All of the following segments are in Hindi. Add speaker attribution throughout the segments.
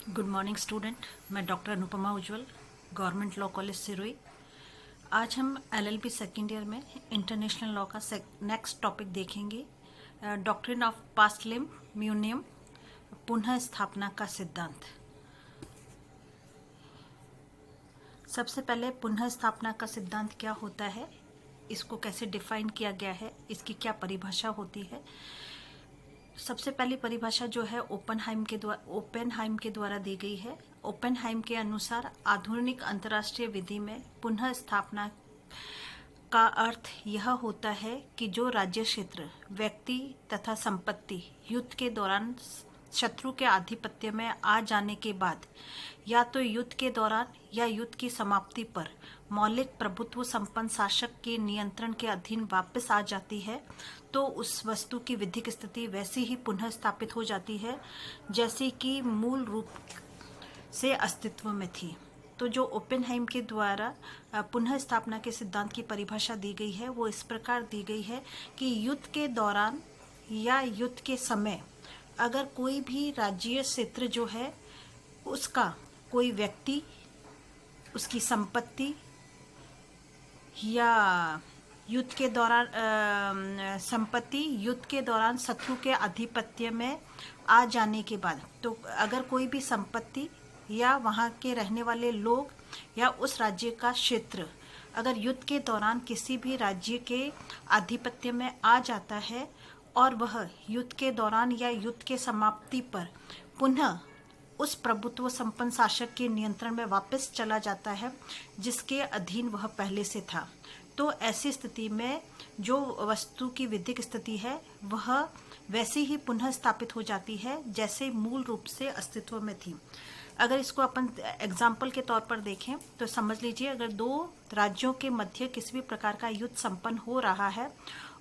Speaker 1: Good morning student. मैं डॉक्टर अनुपमा उज्ज्वल, गवर्नमेंट लॉ कॉलेज सिरोही। आज हम एलएलबी सेकेंड ईयर में इंटरनेशनल लॉ का नेक्स्ट टॉपिक देखेंगे, डॉक्ट्रिन ऑफ पास्टलिम म्यूनियम, पुनः स्थापना का सिद्धांत। सबसे पहले पुनः स्थापना का सिद्धांत क्या होता है, इसको कैसे डिफाइन किया गया है, इसकी क्या परिभाषा होती है। सबसे पहली परिभाषा जो है ओपेनहाइम के द्वारा दी गई है। ओपेनहाइम के अनुसार आधुनिक अंतर्राष्ट्रीय विधि में पुनः स्थापना का अर्थ यह होता है कि जो राज्य क्षेत्र, व्यक्ति तथा संपत्ति युद्ध के दौरान शत्रु के आधिपत्य में आ जाने के बाद या तो युद्ध के दौरान या युद्ध की समाप्ति पर मौलिक प्रभुत्व संपन्न शासक के नियंत्रण के अधीन वापस आ जाती है, तो उस वस्तु की विधिक स्थिति वैसी ही पुनः स्थापित हो जाती है जैसी कि मूल रूप से अस्तित्व में थी। तो जो ओपेनहाइम के द्वारा पुनः स्थापना के सिद्धांत की परिभाषा दी गई है वो इस प्रकार दी गई है कि युद्ध के दौरान या युद्ध के समय अगर कोई भी राज्य क्षेत्र जो है उसका कोई व्यक्ति, उसकी संपत्ति या युद्ध के दौरान शत्रु के आधिपत्य में आ जाने के बाद, तो अगर कोई भी संपत्ति या वहाँ के रहने वाले लोग या उस राज्य का क्षेत्र अगर युद्ध के दौरान किसी भी राज्य के आधिपत्य में आ जाता है और वह युद्ध के दौरान या युद्ध के समाप्ति पर पुनः उस प्रभुत्व संपन्न शासक के नियंत्रण में वापस चला जाता है जिसके अधीन वह पहले से था, तो ऐसी स्थिति में जो वस्तु की विधिक स्थिति है वह वैसी ही पुनः स्थापित हो जाती है जैसे मूल रूप से अस्तित्व में थी। अगर इसको अपन एग्जाम्पल के तौर पर देखें तो समझ लीजिए, अगर दो राज्यों के मध्य किसी भी प्रकार का युद्ध संपन्न हो रहा है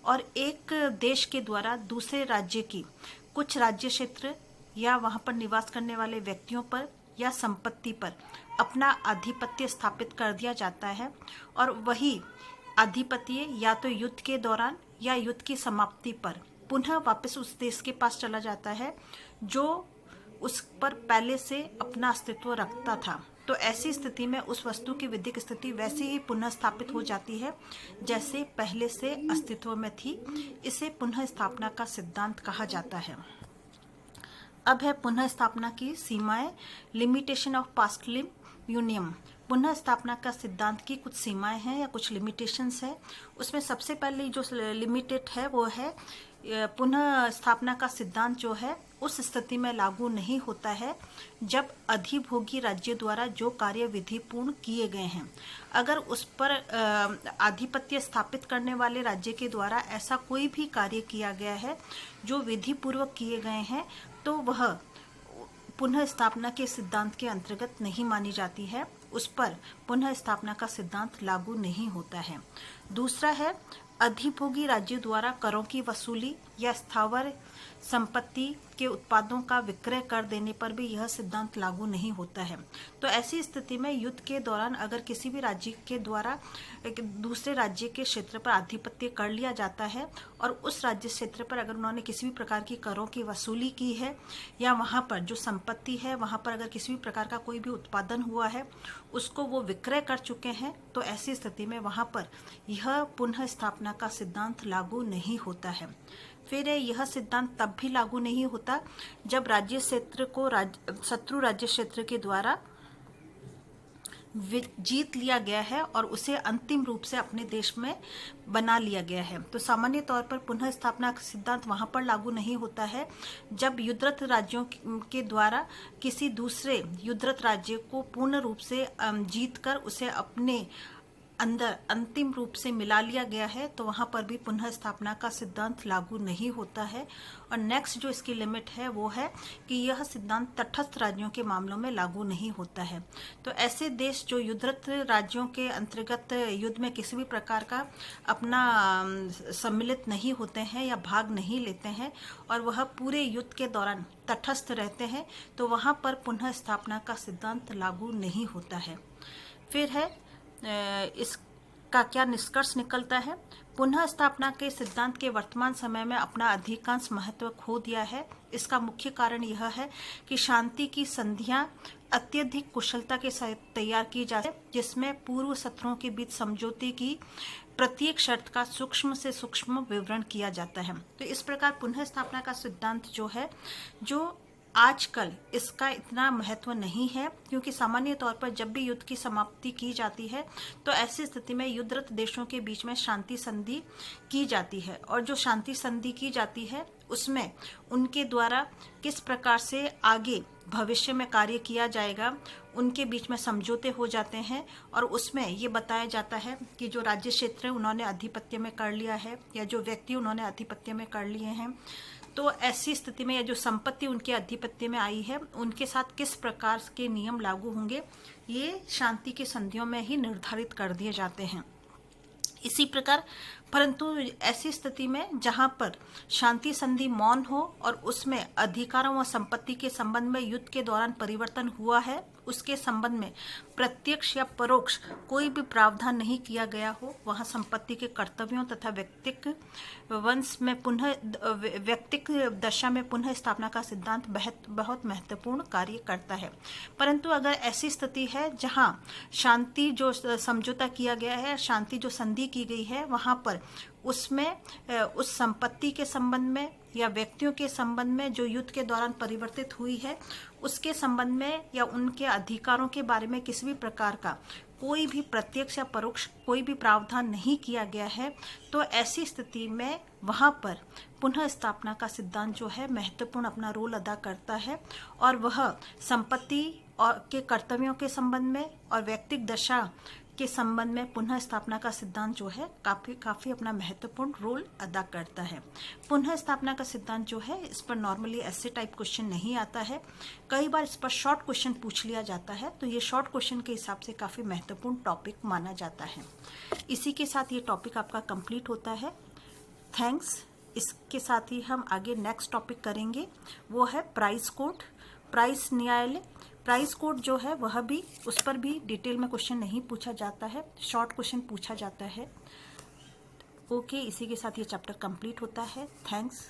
Speaker 1: और एक देश के द्वारा दूसरे राज्य की कुछ राज्य क्षेत्र या वहाँ पर निवास करने वाले व्यक्तियों पर या संपत्ति पर अपना आधिपत्य स्थापित कर दिया जाता है और वही आधिपत्य या तो युद्ध के दौरान या युद्ध की समाप्ति पर पुनः वापस उस देश के पास चला जाता है जो उस पर पहले से अपना अस्तित्व रखता था, तो ऐसी स्थिति में उस वस्तु की विधिक स्थिति वैसे ही पुनः स्थापित हो जाती है जैसे पहले से अस्तित्व में थी। इसे पुनः स्थापना का सिद्धांत कहा जाता है। अब है पुनः स्थापना की सीमाएं, लिमिटेशन ऑफ पास्टलिम म्यूनियम। पुनः स्थापना का सिद्धांत की कुछ सीमाएं हैं या कुछ लिमिटेशंस है। उसमें सबसे पहले जो लिमिटेड है वो है पुनः स्थापना का सिद्धांत जो है उस स्थिति में लागू नहीं होता है जब अधिभोगी राज्य द्वारा जो कार्य विधि पूर्ण किए गए हैं। अगर उस पर आधिपत्य स्थापित करने वाले राज्य के द्वारा ऐसा कोई भी कार्य किया गया है जो विधि पूर्वक किए गए हैं तो वह पुनः स्थापना के सिद्धांत के अंतर्गत नहीं मानी जाती है, उस पर पुनः स्थापना का सिद्धांत लागू नहीं होता है। दूसरा है अधिभोगी राज्य द्वारा करों की वसूली या स्थावर संपत्ति के उत्पादों का विक्रय कर देने पर भी यह सिद्धांत लागू नहीं होता है। तो ऐसी स्थिति में युद्ध के दौरान अगर किसी भी राज्य के द्वारा दूसरे राज्य के क्षेत्र पर आधिपत्य कर लिया जाता है और उस राज्य क्षेत्र पर अगर उन्होंने किसी भी प्रकार की करों की वसूली की है या वहाँ पर जो संपत्ति है वहाँ पर अगर किसी भी प्रकार का कोई भी उत्पादन हुआ है उसको वो विक्रय कर चुके हैं, तो ऐसी स्थिति में वहाँ पर यह पुनः स्थापना का सिद्धांत लागू नहीं होता है। फिर यह सिद्धांत तब भी लागू नहीं होता जब राज्य क्षेत्र को शत्रु राज्य क्षेत्र के द्वारा जीत लिया गया है और उसे अंतिम रूप से अपने देश में बना लिया गया है। तो सामान्य तौर पर पुनः स्थापना का सिद्धांत वहां पर लागू नहीं होता है जब युद्धरत राज्यों के द्वारा किसी दूसरे युद्धरत राज्य को पूर्ण रूप से जीतकर उसे अपने अंदर अंतिम रूप से मिला लिया गया है, तो वहाँ पर भी पुनः स्थापना का सिद्धांत लागू नहीं होता है। और नेक्स्ट जो इसकी लिमिट है वो है कि यह सिद्धांत तटस्थ राज्यों के मामलों में लागू नहीं होता है। तो ऐसे देश जो युद्धरत राज्यों के अंतर्गत युद्ध में किसी भी प्रकार का अपना सम्मिलित नहीं होते हैं या भाग नहीं लेते हैं और वह पूरे युद्ध के दौरान तटस्थ रहते हैं, तो वहाँ पर पुनः स्थापना का सिद्धांत लागू नहीं होता है। फिर है इस का क्या निष्कर्ष निकलता है? पुनः स्थापना के सिद्धांत के वर्तमान समय में अपना अधिकांश महत्व खो दिया है। इसका मुख्य कारण यह है कि शांति की संधियां अत्यधिक कुशलता के साथ तैयार की जाती है, जिसमें पूर्व सत्रों के बीच समझौते की प्रत्येक शर्त का सूक्ष्म से सूक्ष्म विवरण किया जाता है। तो इस प्रकार पुनः स्थापना का सिद्धांत जो है, जो आजकल इसका इतना महत्व नहीं है, क्योंकि सामान्य तौर पर जब भी युद्ध की समाप्ति की जाती है तो ऐसी स्थिति में युद्धरत देशों के बीच में शांति संधि की जाती है, और जो शांति संधि की जाती है उसमें उनके द्वारा किस प्रकार से आगे भविष्य में कार्य किया जाएगा, उनके बीच में समझौते हो जाते हैं, और उसमें ये बताया जाता है कि जो राज्य क्षेत्र उन्होंने आधिपत्य में कर लिया है या जो व्यक्ति उन्होंने आधिपत्य में कर लिए हैं, तो ऐसी स्थिति में या जो संपत्ति उनके आधिपत्य में आई है उनके साथ किस प्रकार के नियम लागू होंगे, ये शांति की संधियों में ही निर्धारित कर दिए जाते हैं। इसी प्रकार परंतु ऐसी स्थिति में जहां पर शांति संधि मौन हो और उसमें अधिकारों व संपत्ति के संबंध में युद्ध के दौरान परिवर्तन हुआ है, उसके संबंध में प्रत्यक्ष या परोक्ष कोई भी प्रावधान नहीं किया गया हो, वहां संपत्ति के कर्तव्यों तथा व्यक्तिक वंश में व्यक्तिक दशा में पुनः स्थापना का सिद्धांत बहुत महत्वपूर्ण कार्य करता है। परंतु अगर ऐसी स्थिति है जहां शांति जो समझौता किया गया है, शांति जो संधि की गई है, वहां पर उसमें उस संपत्ति के संबंध में या व्यक्तियों के संबंध में जो युद्ध के दौरान परिवर्तित हुई है, उसके संबंध में या उनके अधिकारों के बारे में किसी भी प्रकार का कोई भी प्रत्यक्ष या परोक्ष कोई भी प्रावधान नहीं किया गया है, तो ऐसी स्थिति में वहां पर पुनः स्थापना का सिद्धांत जो है महत्वपूर्ण अपना रोल अदा करता है, और वह संपत्ति और के कर्तव्यों के संबंध में और व्यक्तिक दशा के संबंध में पुनः स्थापना का सिद्धांत जो है काफी अपना महत्वपूर्ण रोल अदा करता है। पुनः स्थापना का सिद्धांत जो है, इस पर नॉर्मली ऐसे टाइप क्वेश्चन नहीं आता है, कई बार इस पर शॉर्ट क्वेश्चन पूछ लिया जाता है, तो ये शॉर्ट क्वेश्चन के हिसाब से काफी महत्वपूर्ण टॉपिक माना जाता है। इसी के साथ ये टॉपिक आपका कंप्लीट होता है। थैंक्स। इसके साथ ही हम आगे नेक्स्ट टॉपिक करेंगे, वो है प्राइस कोर्ट, प्राइस न्यायालय। प्राइस कोर्ट जो है वह भी, उस पर भी डिटेल में क्वेश्चन नहीं पूछा जाता है, शॉर्ट क्वेश्चन पूछा जाता है। ओके, इसी के साथ ये चैप्टर कंप्लीट होता है। थैंक्स।